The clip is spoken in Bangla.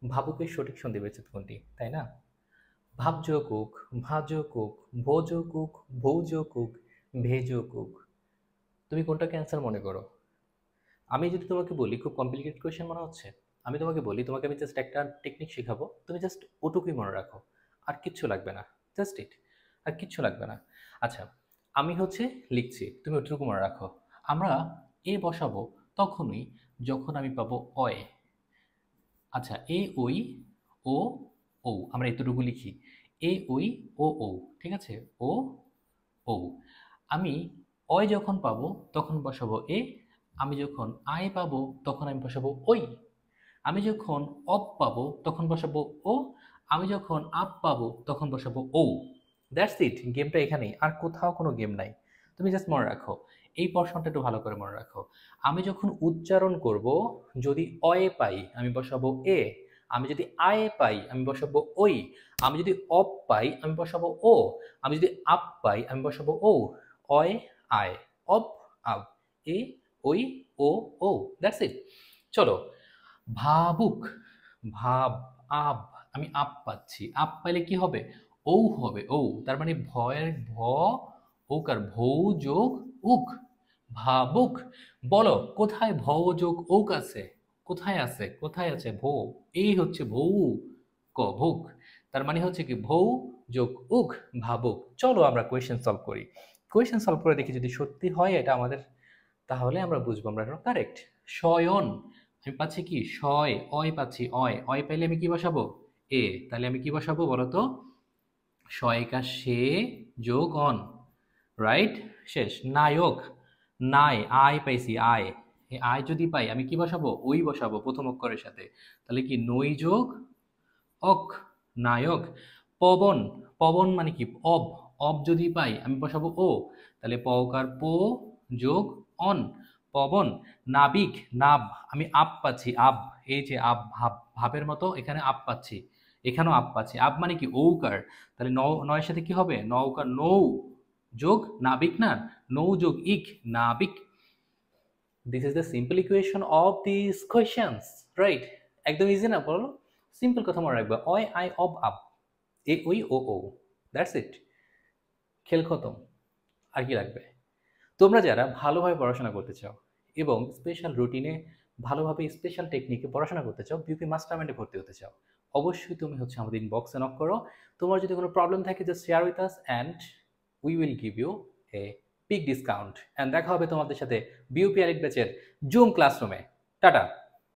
ভাবুকের সঠিক সন্ধিবিচ্ছেদ কোনটি, তাই না? ভাবযোগ, ভাজকুক, ভোজকুক, ভৌজকুক, ভেজকুক। তুমি কোনটাকে অ্যান্সার মনে করো? আমি যদি তোমাকে বলি খুব কমপ্লিকেটেড কোয়েশ্চেন মনে হচ্ছে, আমি তোমাকে বলি, তোমাকে আমি জাস্ট একটা টেকনিক শেখাবো, তুমি জাস্ট ওটুকুই মনে রাখো, আর কিচ্ছু লাগবে না। জাস্ট ইট, আর কিচ্ছু লাগবে না। আচ্ছা, আমি হচ্ছে লিখছি, তুমি ওটুকু মনে রাখো। আমরা এ বসাবো তখনই যখন আমি পাবো অয়। আচ্ছা, এ ওই ও ও, আমরা এতটুকু লিখি। এ ওই ও, ঠিক আছে? ও ও। আমি অয় যখন পাবো তখন বসাবো এ। আমি যখন আয় পাবো তখন আমি বসাবো ওই। আমি যখন অপ পাবো তখন বসাবো ও। আমি যখন আপ পাবো তখন বসাবো ও। দ্যাটস ইট, গেমটা এখানেই, আর কোথাও কোনো গেম নাই। তুমি জাস্ট মনে রাখো, এই পর্শনটা একটু ভালো করে মনে রাখো। আমি যখন উচ্চারণ করব, যদি অয়ে পাই আমি বসাবো এ। আমি যদি আয়ে পাই আমি বসাবো ওই। আমি যদি অপ পাই আমি বসাবো ও। আমি যদি আপ পাই আমি বসাবো ও। অয় আয়, অপ আপ, এ ওই ও ও। That's it. চলো, ভাবুক, ভাব, আব, আমি আপ পাচ্ছি, আপ পাইলে কি হবে? ঔ হবে, ঔ। তার মানে ভয়ের ভ, ওকার ভৌ যোগ উক, ভাবুক। বলো কোথায় ভ যোগ ওক আছে? কোথায় আছে? কোথায় আছে ভৌ? এই হচ্ছে ভৌ, ক ভুক। তার মানে হচ্ছে কি ভৌ যোগ উক, ভাবুক। চলো আমরা কোয়েশ্চেন সলভ করি। কোয়েশ্চেন সলভ করে দেখি যদি সত্যি হয় এটা আমাদের, তাহলে আমরা বুঝবো আমরা কারেক্ট। শয়ন, আমি পাচ্ছি কি শয়, অয় পাচ্ছি, অয়, অয় পাইলে আমি কি বসাবো? এ। তাহলে আমি কি বসাবো বলো তো? শয়কা সে যোগ অন, রাইট? শেষ। নায়ক, নাই, আয় পাইছি, আয়। এই আয় যদি পাই আমি কি বসাবো? ওই বসাবো প্রথম অক্ষরের সাথে। তাহলে কি নই যোগ অক, নায়ক। পবন, পবন মানে কি অব, অব যদি পাই আমি বসাবো ও। তাহলে পকার পো যোগ অন, পবন। নাবিক, নাব, আমি আপ পাচ্ছি, আব, এই যে আব, ভাব, ভাবের মতো এখানে আপ পাচ্ছি, এখানেও আপ পাচ্ছি। আব মানে কি ঔকার। তাহলে নয়ের সাথে কি হবে? নৌকার নৌ যোগ নাবিক, না নৌ যোগ ইক, নাবিক। This is the simple equation of this questions, right? একদম ইজি না বলো? সিম্পল কথা মনে রাখবে, অয় আই অব আপ, এ ওই ও। দ্যাটস ইট, খেল খতম। আর কি লাগবে? তোমরা যারা ভালোভাবে পড়াশোনা করতে চাও এবং স্পেশাল রুটিনে ভালোভাবে স্পেশাল টেকনিকে পড়াশোনা করতে চাও, বিউপি মাস্টারমাইন্ডে ভর্তি হতে চাও, অবশ্যই তুমি হচ্ছে আমাদের ইনবক্সে নক করো। তোমার যদি কোনো প্রবলেম থাকে just share with us and we will give you a big discount. And দেখা হবে তোমাদের সাথে বিউপি আরেক ব্যাচের জুম ক্লাসরুমে। টাটা।